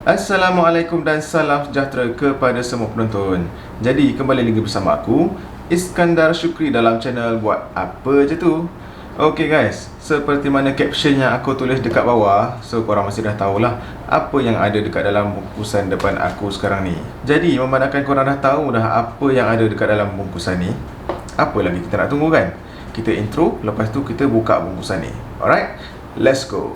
Assalamualaikum dan salam sejahtera kepada semua penonton. Jadi kembali lagi bersama aku, Iskandar Syukri, dalam channel Buat Apa Je Tu. Okay guys, seperti mana caption yang aku tulis dekat bawah, so korang masih dah tahulah apa yang ada dekat dalam bungkusan depan aku sekarang ni. Jadi memandangkan korang dah tahu dah apa yang ada dekat dalam bungkusan ni, apa lagi kita nak tunggu kan? Kita intro, lepas tu kita buka bungkusan ni. Alright, let's go.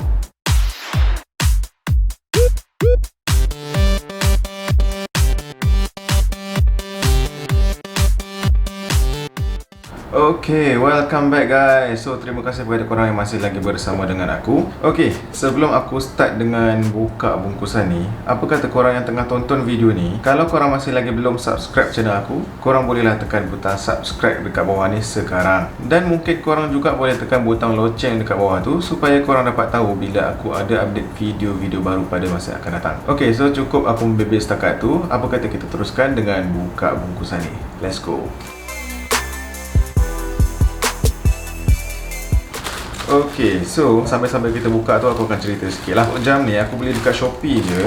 Okay, welcome back guys. So, terima kasih kepada korang yang masih lagi bersama dengan aku. Okay, sebelum aku start dengan buka bungkusan ni, apa kata korang yang tengah tonton video ni, kalau korang masih lagi belum subscribe channel aku, korang bolehlah tekan butang subscribe dekat bawah ni sekarang. Dan mungkin korang juga boleh tekan butang loceng dekat bawah tu, supaya korang dapat tahu bila aku ada update video-video baru pada masa yang akan datang. Okay, so cukup aku membebel setakat tu. Apa kata kita teruskan dengan buka bungkusan ni. Let's go. Okay, so sambil-sambil kita buka tu aku akan cerita sikit lah. Jam ni aku beli dekat Shopee je.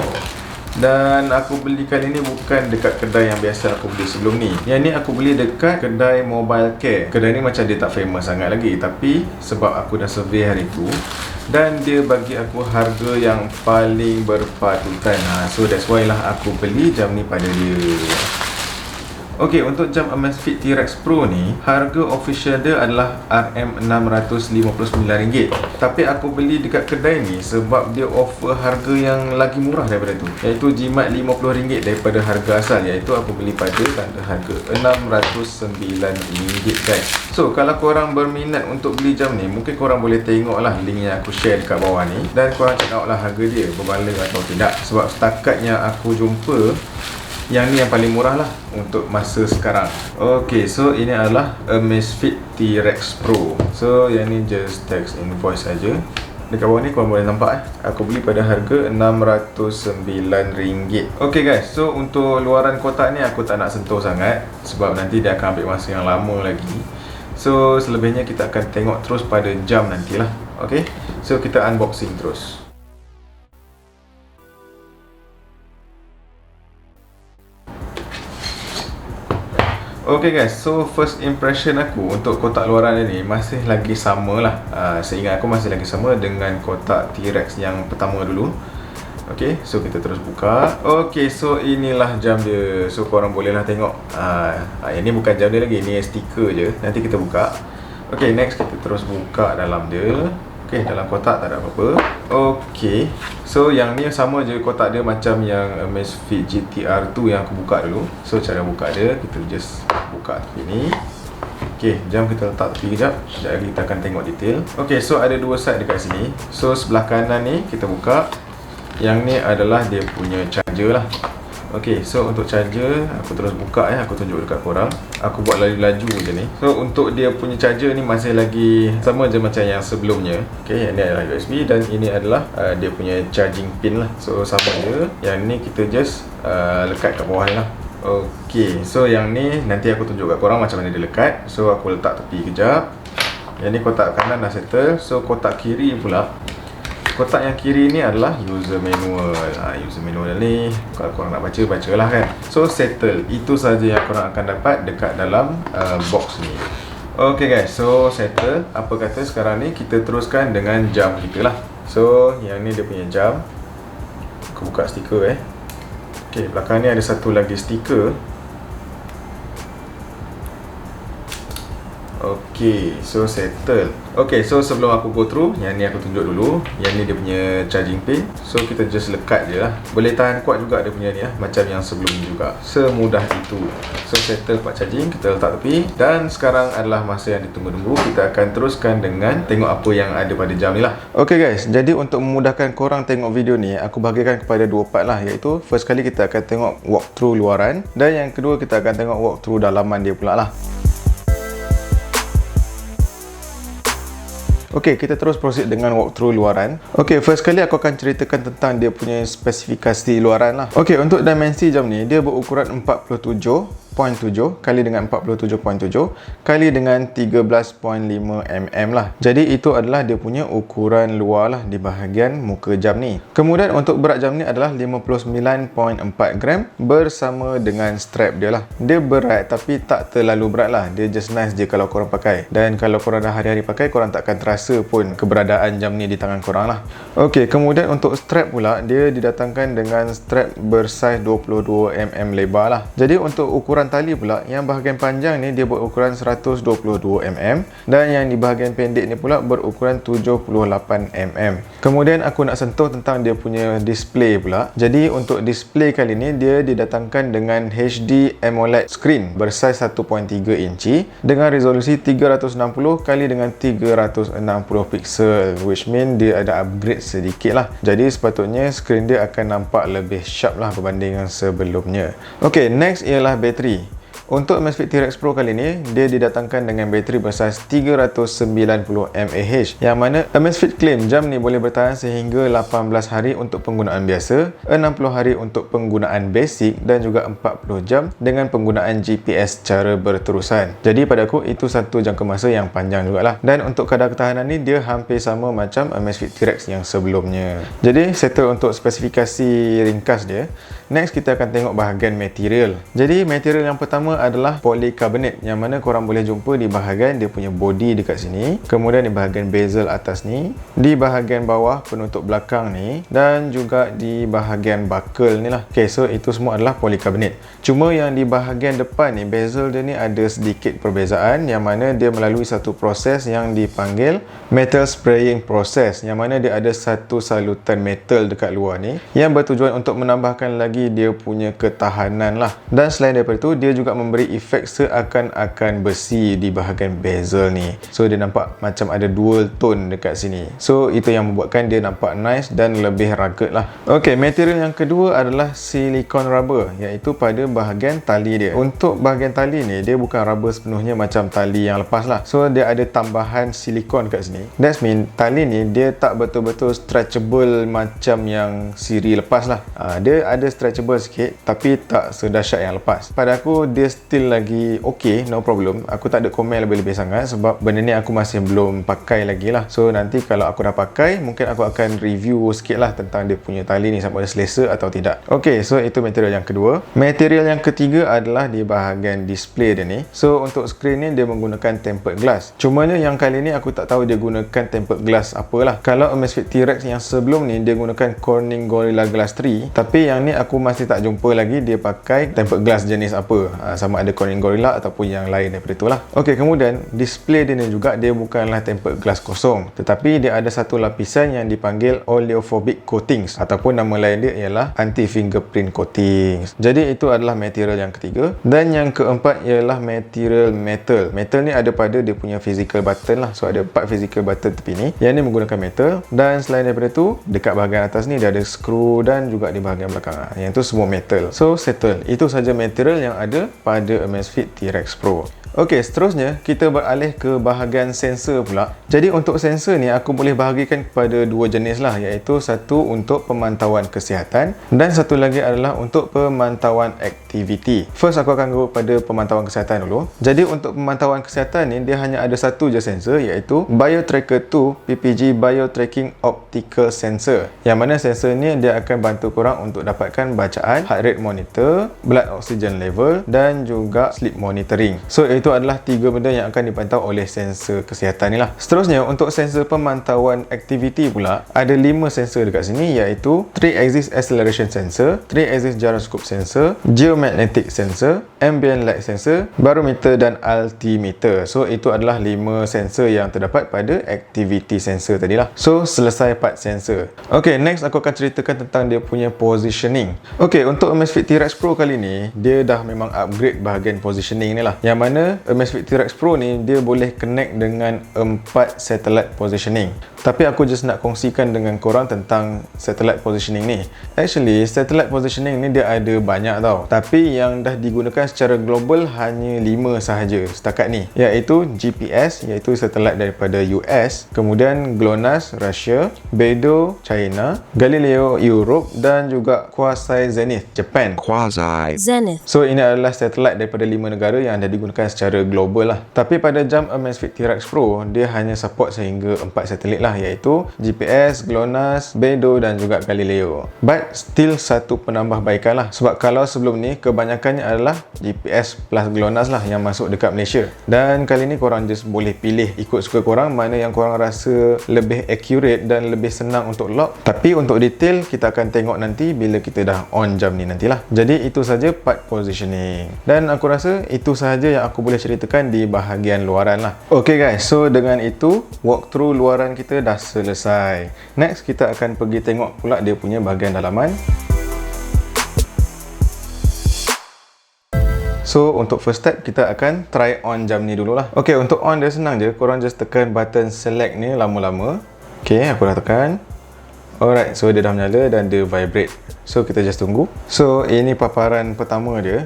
Dan aku beli kali ni bukan dekat kedai yang biasa aku beli sebelum ni. Yang ni aku beli dekat kedai Mobile Care. Kedai ni macam dia tak famous sangat lagi, tapi sebab aku dah survey hari tu, dan dia bagi aku harga yang paling berpatutan. So that's why lah aku beli jam ni pada dia. Okay, untuk jam Amazfit T-Rex Pro ni, harga official dia adalah RM659. Tapi aku beli dekat kedai ni sebab dia offer harga yang lagi murah daripada tu, iaitu jimat RM50 daripada harga asal, iaitu aku beli pada tanda harga RM609 guys. So, kalau korang berminat untuk beli jam ni, mungkin korang boleh tengok lah link yang aku share dekat bawah ni, dan korang check out lah harga dia berbalik atau tidak. Sebab setakat yang aku jumpa, yang ni yang paling murah lah untuk masa sekarang. Okay, so ini adalah Amazfit T-Rex Pro. So yang ni just text invoice saja. Dekat bawah ni korang boleh nampak aku beli pada harga RM609. Okay guys, so untuk luaran kotak ni aku tak nak sentuh sangat, sebab nanti dia akan ambil masa yang lama lagi. So selebihnya kita akan tengok terus pada jam nantilah. Okay, so kita unboxing terus. Okay guys, so first impression aku untuk kotak luaran ni masih lagi sama lah. Seingat aku masih lagi sama dengan kotak T-Rex yang pertama dulu. Okay, so kita terus buka. Okay, so inilah jam dia. So korang bolehlah tengok. Ini bukan jam dia lagi, ini stiker je. Nanti kita buka. Okay, next kita terus buka dalam dia. Okay, dalam kotak tak ada apa-apa. Okay, so yang ni sama je kotak dia macam yang Amazfit GTR 2 yang aku buka dulu. So cara buka dia, kita just buka tepi ni. Okay, jam kita letak tepi kejap. Sekejap lagi kita akan tengok detail. Okay, so ada dua side dekat sini. So sebelah kanan ni kita buka. Yang ni adalah dia punya charger lah. Okay, so untuk charger aku terus buka aku tunjuk dekat korang. Aku buat laju-laju je ni. So untuk dia punya charger ni masih lagi sama je macam yang sebelumnya. Okay, yang ni adalah USB dan ini adalah dia punya charging pin lah. So sama je. Yang ni kita just lekat kat bawah ni lah. Okay, so yang ni nanti aku tunjuk kat korang macam mana dia lekat. So aku letak tepi kejap. Yang ni kotak kanan dah settle. So kotak kiri pula, kotak yang kiri ni adalah user manual. User manual ni kalau korang nak baca, bacalah kan. So settle, itu saja yang korang akan dapat dekat dalam box ni. Okay guys, so settle. Apa kata sekarang ni kita teruskan dengan jam kita lah. So yang ni dia punya jam. Aku buka stiker Okay, belakang ni ada satu lagi stiker. Okay, so settle. Okay, so sebelum aku go through, yang ni aku tunjuk dulu. Yang ni dia punya charging pin. So kita just lekat je lah. Boleh tahan kuat juga dia punya ni macam yang sebelum ni juga. Semudah itu. So settle part charging, kita letak tepi. Dan sekarang adalah masa yang ditunggu-tunggu. Kita akan teruskan dengan tengok apa yang ada pada jam ni lah. Okay guys, jadi untuk memudahkan korang tengok video ni, aku bahagikan kepada dua part lah, iaitu first kali kita akan tengok walkthrough luaran, dan yang kedua kita akan tengok walkthrough dalaman dia pula lah. Okay, kita terus proceed dengan walkthrough luaran. Okay, first kali aku akan ceritakan tentang dia punya spesifikasi luaran lah. Okay, untuk dimensi jam ni, dia berukuran 47 kali dengan 47.7 kali dengan 13.5 mm lah. Jadi itu adalah dia punya ukuran luar lah di bahagian muka jam ni. Kemudian untuk berat jam ni adalah 59.4 gram bersama dengan strap dia lah. Dia berat tapi tak terlalu berat lah. Dia just nice je kalau korang pakai. Dan kalau korang dah hari-hari pakai, korang takkan terasa pun keberadaan jam ni di tangan korang lah. Okey, kemudian untuk strap pula, dia didatangkan dengan strap bersaiz 22 mm lebar lah. Jadi untuk ukuran tali pula, yang bahagian panjang ni dia berukuran 122 mm dan yang di bahagian pendek ni pula berukuran 78 mm. Kemudian aku nak sentuh tentang dia punya display pula. Jadi untuk display kali ni dia didatangkan dengan HD AMOLED screen bersaiz 1.3 inci dengan resolusi 360 kali dengan 360 pixel, which mean dia ada upgrade sedikit lah. Jadi sepatutnya skrin dia akan nampak lebih sharp lah berbanding yang sebelumnya. Ok, next ialah bateri. Untuk Amazfit T-Rex Pro kali ni, dia didatangkan dengan bateri bersaiz 390 mAh, yang mana Amazfit claim jam ni boleh bertahan sehingga 18 hari untuk penggunaan biasa, 60 hari untuk penggunaan basic dan juga 40 jam dengan penggunaan GPS secara berterusan. Jadi pada aku itu satu jangka masa yang panjang jugalah. Dan untuk kadar ketahanan ni dia hampir sama macam Amazfit T-Rex yang sebelumnya. Jadi settle untuk spesifikasi ringkas dia. Next kita akan tengok bahagian material. Jadi material yang pertama adalah polycarbonate, yang mana korang boleh jumpa di bahagian dia punya body dekat sini, kemudian di bahagian bezel atas ni, di bahagian bawah penutup belakang ni, dan juga di bahagian buckle ni lah. Ok, so itu semua adalah polycarbonate. Cuma yang di bahagian depan ni, bezel dia ni ada sedikit perbezaan, yang mana dia melalui satu proses yang dipanggil metal spraying process, yang mana dia ada satu salutan metal dekat luar ni yang bertujuan untuk menambahkan lagi dia punya ketahanan lah. Dan selain daripada itu, dia juga memberi efek seakan-akan besi di bahagian bezel ni. So dia nampak macam ada dual tone dekat sini. So itu yang membuatkan dia nampak nice dan lebih rugged lah. Ok, material yang kedua adalah silicone rubber, iaitu pada bahagian tali dia. Untuk bahagian tali ni, dia bukan rubber sepenuhnya macam tali yang lepas lah. So dia ada tambahan silikon kat sini. That means tali ni dia tak betul-betul stretchable macam yang siri lepas lah. Dia ada stretchable sikit tapi tak sedahsyat yang lepas. Pada aku dia still lagi ok, no problem. Aku tak ada komen lebih-lebih sangat sebab benda ni aku masih belum pakai lagi lah. So nanti kalau aku dah pakai, mungkin aku akan review sikit lah tentang dia punya tali ni sama ada selesa atau tidak. Ok, so itu material yang kedua. Material yang ketiga adalah di bahagian display dia ni. So untuk skrin ni dia menggunakan tempered glass. Cumanya yang kali ni aku tak tahu dia gunakan tempered glass apalah. Kalau Amazfit T-Rex yang sebelum ni dia gunakan Corning Gorilla Glass 3, tapi yang ni aku masih tak jumpa lagi dia pakai tempered glass jenis apa. Sama ada Corning Gorilla ataupun yang lain daripada itulah. Ok, kemudian display dia ni juga dia bukanlah tempered glass kosong, tetapi dia ada satu lapisan yang dipanggil oleophobic coatings, ataupun nama lain dia ialah anti fingerprint coatings. Jadi itu adalah material yang ketiga. Dan yang keempat ialah material metal. Metal ni ada pada dia punya physical button lah. So ada 4 physical button tepi ni. Yang ni menggunakan metal. Dan selain daripada tu, dekat bahagian atas ni dia ada skru dan juga di bahagian belakang. Yang tu semua metal. So settle. Itu saja material yang ada pada Amazfit T-Rex Pro. Ok, seterusnya kita beralih ke bahagian sensor pula. Jadi untuk sensor ni aku boleh bahagikan kepada dua jenis lah, iaitu satu untuk pemantauan kesihatan dan satu lagi adalah untuk pemantauan aktiviti. First aku akan go pada pemantauan kesihatan dulu. Jadi untuk pemantauan kesihatan ni dia hanya ada satu je sensor, iaitu BioTracker 2 PPG BioTracking Optical Sensor. Yang mana sensor ni dia akan bantu korang untuk dapatkan bacaan heart rate monitor, blood oxygen level dan juga sleep monitoring. So itu adalah tiga benda yang akan dipantau oleh sensor kesihatan ni lah. Seterusnya untuk sensor pemantauan aktiviti pula, ada 5 sensor dekat sini, iaitu 3-axis acceleration sensor, 3-axis gyroscope sensor, geomagnetic sensor, ambient light sensor, barometer dan altimeter. So itu adalah 5 sensor yang terdapat pada activity sensor tadi lah. So selesai part sensor. Ok, next aku akan ceritakan tentang dia punya positioning. Ok, untuk Amazfit T-Rex Pro kali ni dia dah memang upgrade bahagian positioning ni lah, yang mana sebenarnya Amazfit T-Rex Pro ni dia boleh connect dengan 4 satellite positioning. Tapi aku just nak kongsikan dengan korang tentang satellite positioning ni. Actually, satellite positioning ni dia ada banyak tau. Tapi yang dah digunakan secara global hanya 5 sahaja setakat ni. Iaitu GPS, iaitu satellite daripada US. Kemudian GLONASS, Russia. Beidou, China. Galileo, Europe. Dan juga Quasi Zenith, Japan. Quasi Zenith. So, ini adalah satellite daripada 5 negara yang dah digunakan secara global lah. Tapi pada jam Amazfit T-Rex Pro, dia hanya support sehingga 4 satelit lah, iaitu GPS, GLONASS, Beidou dan juga Galileo. But still satu penambahbaikan lah. Sebab kalau sebelum ni kebanyakannya adalah GPS plus GLONASS lah yang masuk dekat Malaysia. Dan kali ni korang just boleh pilih ikut suka korang mana yang korang rasa lebih accurate dan lebih senang untuk lock. Tapi untuk detail kita akan tengok nanti bila kita dah on jam ni nantilah. Jadi itu saja part positioning. Dan aku rasa itu sahaja yang aku boleh ceritakan di bahagian luaran lah. Okay guys, so dengan itu walkthrough luaran kita dah selesai. Next kita akan pergi tengok pula dia punya bahagian dalaman. So untuk first step kita akan try on jam ni dululah. Okay, untuk on dia senang je. Korang just tekan button select ni lama-lama. Okay, aku dah tekan. Alright, so dia dah menyala dan dia vibrate. So kita just tunggu. So ini paparan pertama dia.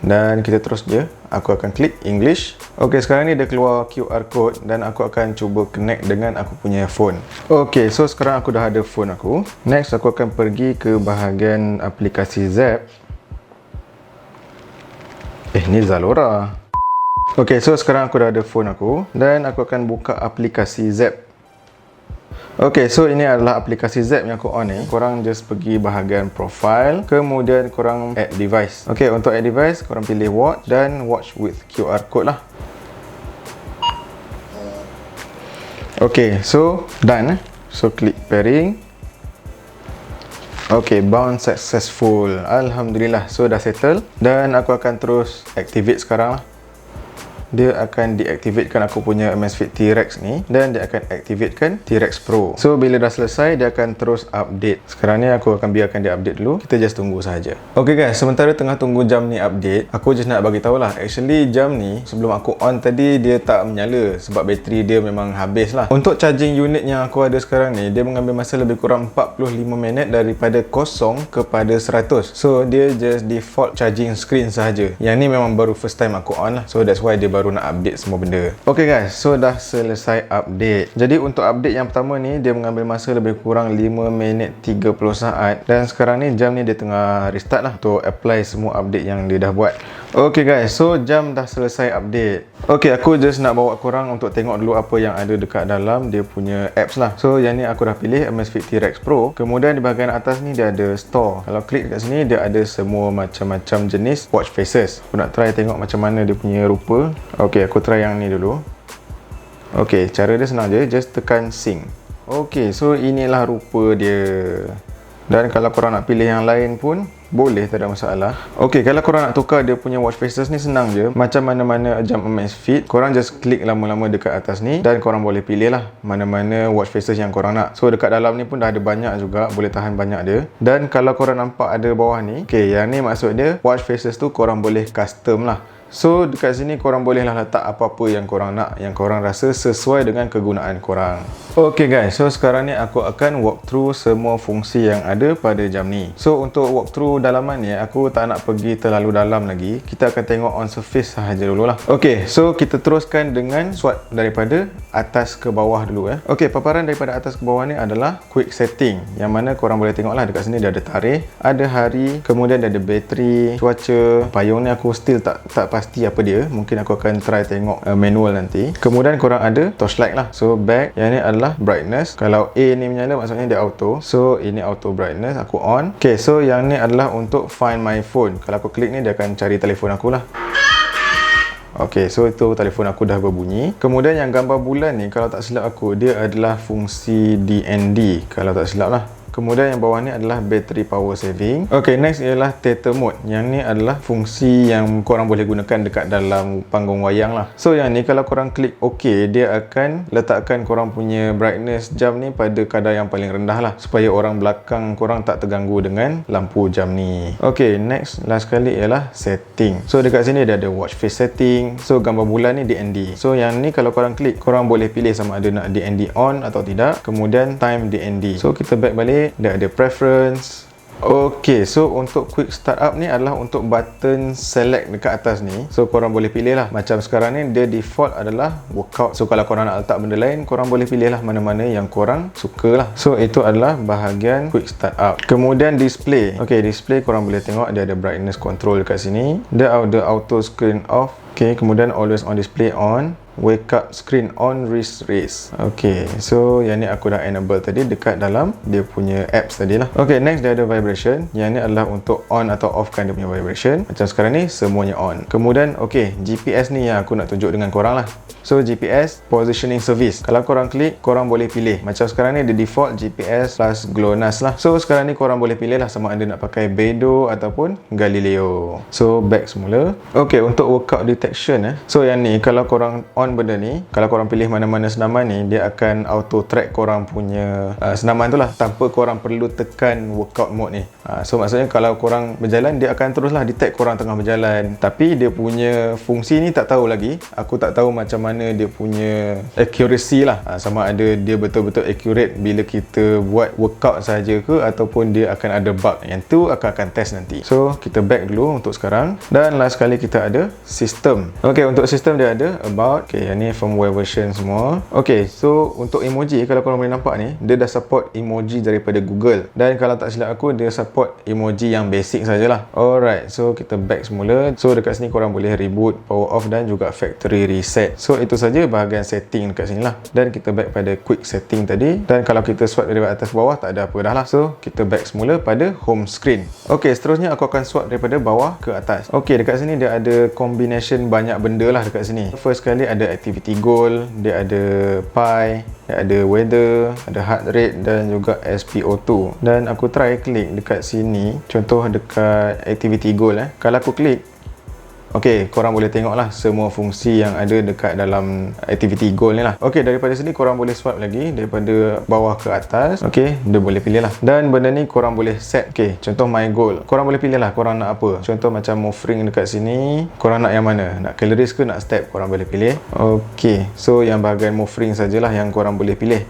Dan kita terus je. Aku akan klik English. Ok, sekarang ni dia keluar QR code dan aku akan cuba connect dengan aku punya phone. Ok, so sekarang aku dah ada phone aku. Next, aku akan pergi ke bahagian aplikasi Zap. Ni Zalora. Ok, so sekarang aku dah ada phone aku dan aku akan buka aplikasi Zap. Ok, so ini adalah aplikasi Zap yang aku on ni. Korang just pergi bahagian profile, kemudian korang add device. Ok, untuk add device, korang pilih watch dan watch with QR code lah. Ok, so done. So klik pairing. Ok, bound successful. Alhamdulillah, so dah settle. Dan aku akan terus activate sekarang lah. Dia akan deactivatekan aku punya Amazfit T-Rex ni dan dia akan activatekan T-Rex Pro. So bila dah selesai dia akan terus update. Sekarang ni aku akan biarkan dia update dulu. Kita just tunggu saja. Okay guys, sementara tengah tunggu jam ni update, aku just nak bagi tahulah, actually jam ni sebelum aku on tadi dia tak menyala sebab bateri dia memang habis lah. Untuk charging unit yang aku ada sekarang ni, dia mengambil masa lebih kurang 45 minit daripada kosong kepada 100. So dia just default charging screen sahaja. Yang ni memang baru first time aku on lah. So that's why dia baru nak update semua benda. Ok guys, so dah selesai update. Jadi untuk update yang pertama ni dia mengambil masa lebih kurang 5 minit 30 saat. Dan sekarang ni jam ni dia tengah restart lah untuk apply semua update yang dia dah buat. Ok guys, so jam dah selesai update. Ok, aku just nak bawa korang untuk tengok dulu apa yang ada dekat dalam dia punya apps lah. So yang ni aku dah pilih Amazfit T-Rex Pro. Kemudian di bahagian atas ni dia ada store. Kalau klik kat sini dia ada semua macam-macam jenis watch faces. Aku nak try tengok macam mana dia punya rupa. Ok, aku try yang ni dulu. Ok, cara dia senang je. Just tekan sync. Ok, so inilah rupa dia. Dan kalau korang nak pilih yang lain pun boleh, tak ada masalah. Ok, kalau korang nak tukar dia punya watch faces ni senang je. Macam mana-mana jam Amazfit, korang just klik lama-lama dekat atas ni dan korang boleh pilih lah mana-mana watch faces yang korang nak. So dekat dalam ni pun dah ada banyak juga, boleh tahan banyak dia. Dan kalau korang nampak ada bawah ni, ok, yang ni maksud dia watch faces tu korang boleh custom lah. So dekat sini korang bolehlah letak apa-apa yang korang nak, yang korang rasa sesuai dengan kegunaan korang. Ok guys, so sekarang ni aku akan walk through semua fungsi yang ada pada jam ni. So untuk walk through dalaman ni, aku tak nak pergi terlalu dalam lagi. Kita akan tengok on surface sahaja dululah. Ok, so kita teruskan dengan swipe daripada atas ke bawah dulu. Ok, paparan daripada atas ke bawah ni adalah quick setting, yang mana korang boleh tengok lah dekat sini dia ada tarikh, ada hari, kemudian dia ada bateri, cuaca. Payung ni aku still tak pasti apa dia. Mungkin aku akan try tengok manual nanti. Kemudian korang ada torchlight lah. So back, yang ni adalah brightness. Kalau A ni menyala maksudnya dia auto. So ini auto brightness, aku on. Ok, so yang ni adalah untuk find my phone. Kalau aku klik ni dia akan cari telefon aku lah. Ok, so itu telefon aku dah berbunyi. Kemudian yang gambar bulan ni, kalau tak silap aku, dia adalah fungsi DND kalau tak silap lah. Kemudian yang bawah ni adalah battery power saving. Okay, next ialah theater mode. Yang ni adalah fungsi yang korang boleh gunakan dekat dalam panggung wayang lah. So yang ni kalau korang klik OK, dia akan letakkan korang punya brightness jam ni pada kadar yang paling rendah lah, supaya orang belakang korang tak terganggu dengan lampu jam ni. Okay, next last kali ialah setting. So dekat sini dia ada watch face setting. So gambar bulan ni DND. So yang ni kalau korang klik, korang boleh pilih sama ada nak DND on atau tidak. Kemudian time DND. So kita back balik, dia ada preference. Ok, so untuk quick startup ni adalah untuk button select dekat atas ni. So korang boleh pilih lah. Macam sekarang ni dia default adalah workout. So kalau korang nak letak benda lain, korang boleh pilih lah mana-mana yang korang suka lah. So itu adalah bahagian quick startup. Kemudian display. Ok, display korang boleh tengok dia ada brightness control dekat sini. Dia ada auto screen off. Ok, kemudian always on display on. Wake up screen on wrist raise. Okay, so yang ni aku dah enable tadi dekat dalam dia punya apps tadi lah. Okay, next dia ada vibration. Yang ni adalah untuk on atau off kan dia punya vibration. Macam sekarang ni semuanya on. Kemudian okay, GPS ni yang aku nak tunjuk dengan korang lah. So GPS positioning service. Kalau korang klik, korang boleh pilih. Macam sekarang ni the default GPS plus GLONASS lah. So sekarang ni korang boleh pilih lah sama ada nak pakai Beidou ataupun Galileo. So back semula. Okay, untuk workout detection so yang ni kalau korang on benda ni, kalau korang pilih mana-mana senaman ni, dia akan auto track korang punya senaman tu lah, tanpa korang perlu tekan workout mode ni. So maksudnya kalau korang berjalan, dia akan teruslah detect korang tengah berjalan. Tapi dia punya fungsi ni tak tahu lagi. Aku tak tahu macam mana dia punya accuracy lah, sama ada dia betul-betul accurate bila kita buat workout saja ke ataupun dia akan ada bug. Yang tu akan test nanti. So kita back dulu untuk sekarang. Dan last kali kita ada system. Okay, untuk sistem dia ada about. Okay, yang ni firmware version semua. Okay, so untuk emoji, kalau korang boleh nampak ni, dia dah support emoji daripada Google. Dan kalau tak silap aku, dia support emoji yang basic sajalah. Alright, so kita back semula. So dekat sini korang boleh reboot, power off dan juga factory reset. So itu saja bahagian setting dekat sini lah. Dan kita back pada quick setting tadi. Dan kalau kita swipe dari atas bawah, tak ada apa dah lah. So kita back semula pada home screen. Okay, seterusnya aku akan swipe daripada bawah ke atas. Okay, dekat sini dia ada combination banyak benda lah dekat sini. First kali ada activity goal, dia ada pi, dia ada weather, ada heart rate dan juga SpO2. Dan aku try klik dekat sini, contoh dekat activity goal kalau aku klik, ok, korang boleh tengok lah semua fungsi yang ada dekat dalam activity goal ni lah. Ok, daripada sini korang boleh swipe lagi daripada bawah ke atas. Ok, dia boleh pilih lah. Dan benda ni korang boleh set. Ok, contoh my goal, korang boleh pilih lah korang nak apa. Contoh macam move ring dekat sini, korang nak yang mana? Nak calories ke nak step? Korang boleh pilih. Ok, so yang bahagian move ring sajalah yang korang boleh pilih.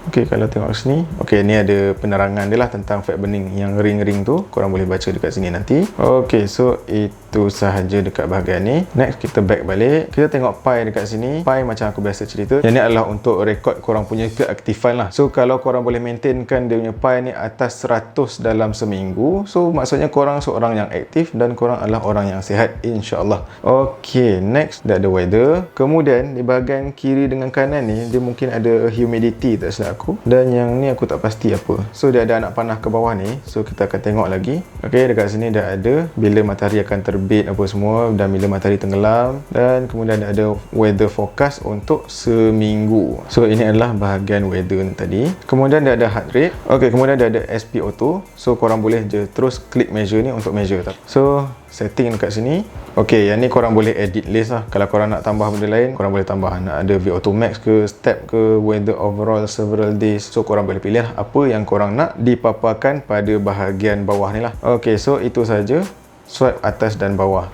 Ok, kalau tengok sini, ok, ni ada penerangan dia lah tentang fat burning. Yang ring-ring tu korang boleh baca dekat sini nanti. Ok, so itu sahaja dekat bahagian ni. Next kita back balik, kita tengok pi dekat sini. Pi macam aku biasa cerita, yang ni adalah untuk rekod korang punya keaktifan lah. So kalau korang boleh maintainkan dia punya pi ni atas 100 dalam seminggu, so maksudnya korang seorang yang aktif dan korang adalah orang yang sihat, insyaAllah. Ok, next dia ada weather. Kemudian di bahagian kiri dengan kanan ni, dia mungkin ada humidity tak silap aku. Dan yang ni aku tak pasti apa. So dia ada anak panah ke bawah ni. So kita akan tengok lagi. Ok, dekat sini dah ada bila matahari akan terbit apa semua dan bila matahari tenggelam. Dan kemudian ada weather forecast untuk seminggu. So ini adalah bahagian weather tadi. Kemudian dia ada heart rate. Ok, kemudian dia ada SpO2. So korang boleh je terus klik measure ni untuk measure. So setting dekat sini. Ok, yang ni korang boleh edit list lah. Kalau korang nak tambah benda lain, korang boleh tambah. Nak ada VO2 max ke, step ke, weather overall several days. So korang boleh pilih lah apa yang korang nak dipaparkan pada bahagian bawah ni lah. Ok, so itu saja swipe atas dan bawah.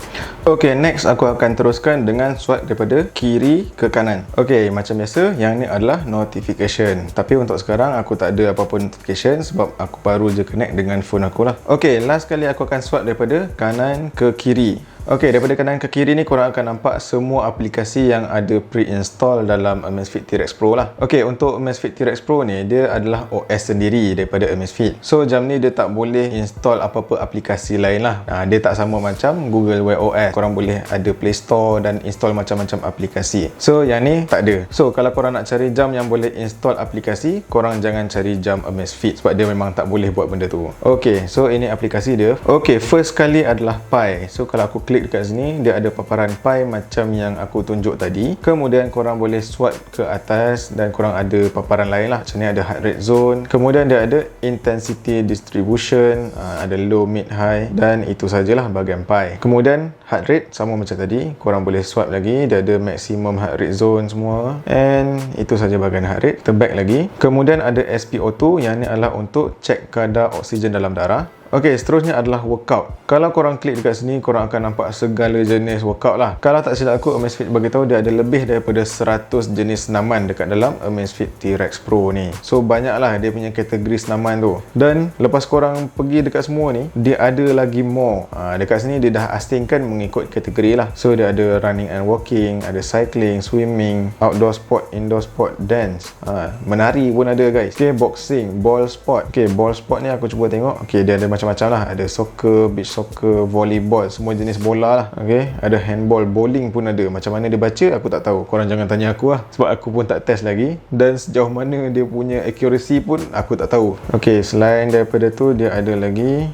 Ok, next aku akan teruskan dengan swipe daripada kiri ke kanan. Ok, macam biasa, yang ni adalah notification. Tapi untuk sekarang aku tak ada apa-apa notification sebab aku baru je connect dengan phone aku lah. Ok, last kali aku akan swipe daripada kanan ke kiri. Ok, daripada kanan ke kiri ni korang akan nampak semua aplikasi yang ada pre-install dalam Amazfit T-Rex Pro lah. Ok, untuk Amazfit T-Rex Pro ni, dia adalah OS sendiri daripada Amazfit. So, jam ni dia tak boleh install apa-apa aplikasi lain lah. Dia tak sama macam Google Wear OS. Korang boleh ada Play Store dan install macam-macam aplikasi. So, yang ni tak ada. So, kalau korang nak cari jam yang boleh install aplikasi, korang jangan cari jam Amazfit sebab dia memang tak boleh buat benda tu. Ok, so ini aplikasi dia. Ok, first kali adalah Pi. So, kalau aku klik klik dekat sini, dia ada paparan pie macam yang aku tunjuk tadi. Kemudian korang boleh swipe ke atas dan korang ada paparan lain lah. Macam ni ada heart rate zone. Kemudian dia ada intensity distribution, ada low, mid, high, dan itu sajalah bahagian pie. Kemudian heart rate sama macam tadi, korang boleh swipe lagi, dia ada maximum heart rate zone semua, and itu saja bahagian heart rate. Kita back lagi. Kemudian ada SpO2, yang ni adalah untuk cek kadar oksigen dalam darah. Okey, seterusnya adalah workout. Kalau korang klik dekat sini, korang akan nampak segala jenis workout lah. Kalau tak silap aku, Amazfit bagi tahu dia ada lebih daripada 100 jenis senaman dekat dalam Amazfit T-Rex Pro ni. So banyaklah dia punya kategori senaman tu. Dan lepas korang pergi dekat semua ni, dia ada lagi more. Dekat sini dia dah asingkan mengikut kategori lah. So dia ada running and walking, ada cycling, swimming, outdoor sport, indoor sport, dance, menari pun ada guys. Okay, boxing, ball sport. Okay, ball sport ni aku cuba tengok. Okay, dia ada macam-macam lah. Ada soccer, beach soccer, volleyball, semua jenis bola lah. Okay, ada handball, bowling pun ada. Macam mana dia baca, aku tak tahu. Korang jangan tanya aku lah, sebab aku pun tak test lagi. Dan sejauh mana dia punya accuracy pun aku tak tahu. Okay, selain daripada tu, dia ada lagi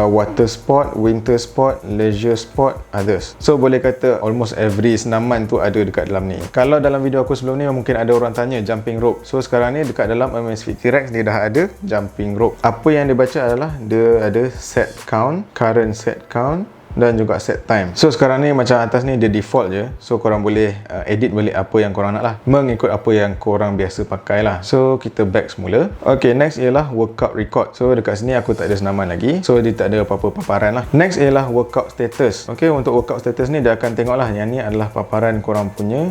water sport, winter sport, leisure sport, others. So boleh kata almost every senaman tu ada dekat dalam ni. Kalau dalam video aku sebelum ni mungkin ada orang tanya jumping rope. So sekarang ni dekat dalam Amazfit T-Rex dia dah ada jumping rope. Apa yang dia baca adalah dia ada set count, current set count, dan juga set time. So sekarang ni macam atas ni dia default je. So korang boleh edit balik apa yang korang nak lah, mengikut apa yang korang biasa pakai lah. So kita back semula. Okay, next ialah workout record. So dekat sini aku tak ada senaman lagi, so dia tak ada apa-apa paparan lah. Next ialah workout status. Okay, untuk workout status ni dia akan tengok lah, yang ni adalah paparan korang punya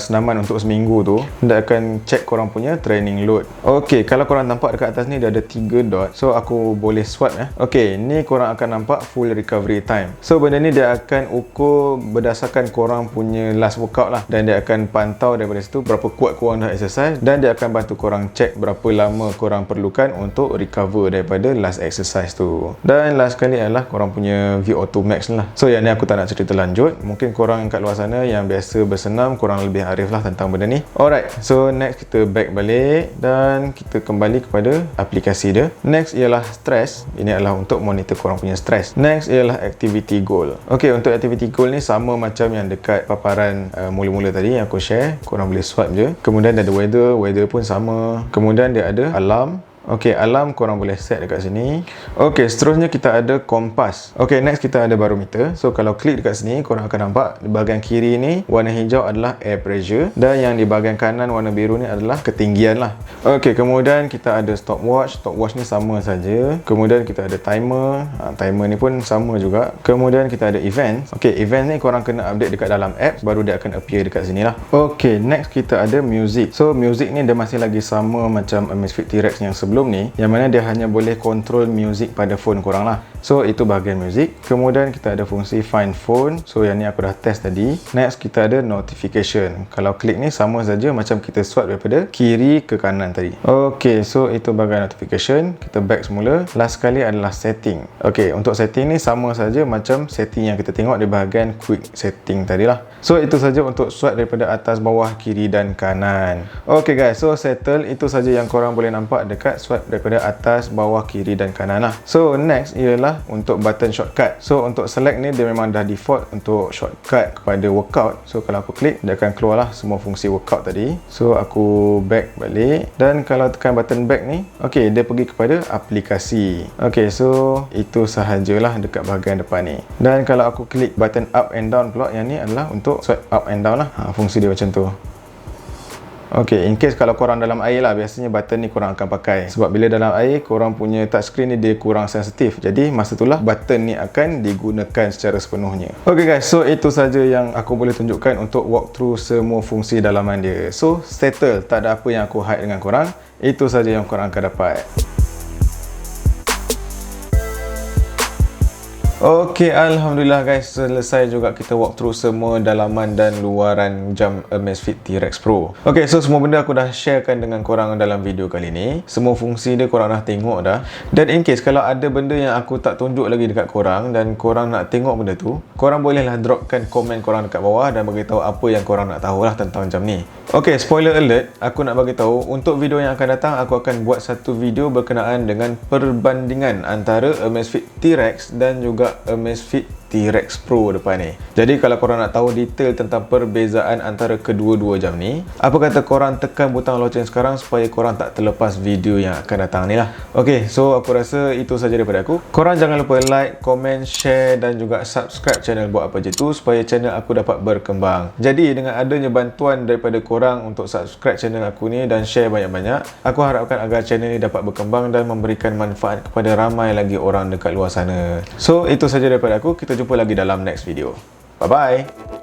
senaman untuk seminggu tu. Dia akan check korang punya training load. Ok, kalau korang nampak dekat atas ni dia ada 3 dot. So aku boleh swipe ok, ni korang akan nampak full recovery time. So benda ni dia akan ukur berdasarkan korang punya last workout lah, dan dia akan pantau daripada situ berapa kuat korang dah exercise, dan dia akan bantu korang check berapa lama korang perlukan untuk recover daripada last exercise tu. Dan last sekali adalah korang punya VO2 max lah. So yang ni aku tak nak cerita lanjut. Mungkin korang kat luar sana yang biasa bersenam, korang lebih arif lah tentang benda ni. Alright, so next kita back balik dan kita kembali kepada aplikasi dia. Next ialah stress. Ini adalah untuk monitor korang punya stress. Next ialah activity goal. Ok, untuk activity goal ni sama macam yang dekat paparan mula-mula tadi yang aku share. Korang boleh swipe je. Kemudian dia ada weather pun sama. Kemudian dia ada alarm. Ok, alarm korang boleh set dekat sini. Ok, seterusnya kita ada kompas. Ok, next kita ada barometer. So kalau klik dekat sini, korang akan nampak di bahagian kiri ni warna hijau adalah air pressure, dan yang di bahagian kanan warna biru ni adalah ketinggian lah. Ok, kemudian kita ada stopwatch. Stopwatch ni sama saja. Kemudian kita ada timer. Timer ni pun sama juga. Kemudian kita ada event. Ok, event ni korang kena update dekat dalam apps, baru dia akan appear dekat sini lah. Ok, next kita ada music. So music ni dia masih lagi sama macam Amazfit T-Rex yang sebelum ni, yang mana dia hanya boleh control music pada phone korang lah. So itu bahagian music. Kemudian kita ada fungsi find phone. So yang ni aku dah test tadi. Next kita ada notification. Kalau klik ni sama saja macam kita swipe daripada kiri ke kanan tadi. Ok, so itu bahagian notification. Kita back semula. Last sekali adalah setting. Ok, untuk setting ni sama saja macam setting yang kita tengok di bahagian quick setting tadi lah. So itu saja untuk swipe daripada atas, bawah, kiri dan kanan. Ok guys, so settle. Itu saja yang korang boleh nampak dekat swipe daripada atas, bawah, kiri dan kanan lah. So next ialah untuk button shortcut. So untuk select ni dia memang dah default untuk shortcut kepada workout. So kalau aku klik, dia akan keluar lah semua fungsi workout tadi. So aku back balik, dan kalau tekan button back ni, ok, dia pergi kepada aplikasi. Ok, so itu sahajalah dekat bahagian depan ni. Dan kalau aku klik button up and down pula, yang ni adalah untuk swipe up and down lah. Fungsi dia macam tu. Ok, in case kalau korang dalam air lah, biasanya button ni korang akan pakai. Sebab bila dalam air, korang punya touchscreen ni dia kurang sensitif. Jadi masa itulah button ni akan digunakan secara sepenuhnya. Ok guys, so itu saja yang aku boleh tunjukkan untuk walkthrough semua fungsi dalaman dia. So settle, tak ada apa yang aku hide dengan korang. Itu saja yang korang akan dapat. Ok, Alhamdulillah guys, selesai juga kita walk through semua dalaman dan luaran jam Amazfit T-Rex Pro. Ok, so semua benda aku dah sharekan dengan korang dalam video kali ni. Semua fungsi dia korang dah tengok dah. Dan in case kalau ada benda yang aku tak tunjuk lagi dekat korang dan korang nak tengok benda tu, korang bolehlah dropkan komen korang dekat bawah dan beritahu apa yang korang nak tahu lah tentang jam ni. Ok, spoiler alert, aku nak bagi tahu untuk video yang akan datang aku akan buat satu video berkenaan dengan perbandingan antara Amazfit T-Rex dan juga Amazfit T-Rex Pro depan ni. Jadi kalau korang nak tahu detail tentang perbezaan antara kedua-dua jam ni, apa kata korang tekan butang loceng sekarang supaya korang tak terlepas video yang akan datang ni lah. Ok, so aku rasa itu saja daripada aku. Korang jangan lupa like, komen, share dan juga subscribe channel Buat Apa Je Tu supaya channel aku dapat berkembang. Jadi dengan adanya bantuan daripada korang untuk subscribe channel aku ni dan share banyak-banyak, aku harapkan agar channel ni dapat berkembang dan memberikan manfaat kepada ramai lagi orang dekat luar sana. So itu saja daripada aku. Kita jumpa lagi dalam next video. Bye bye.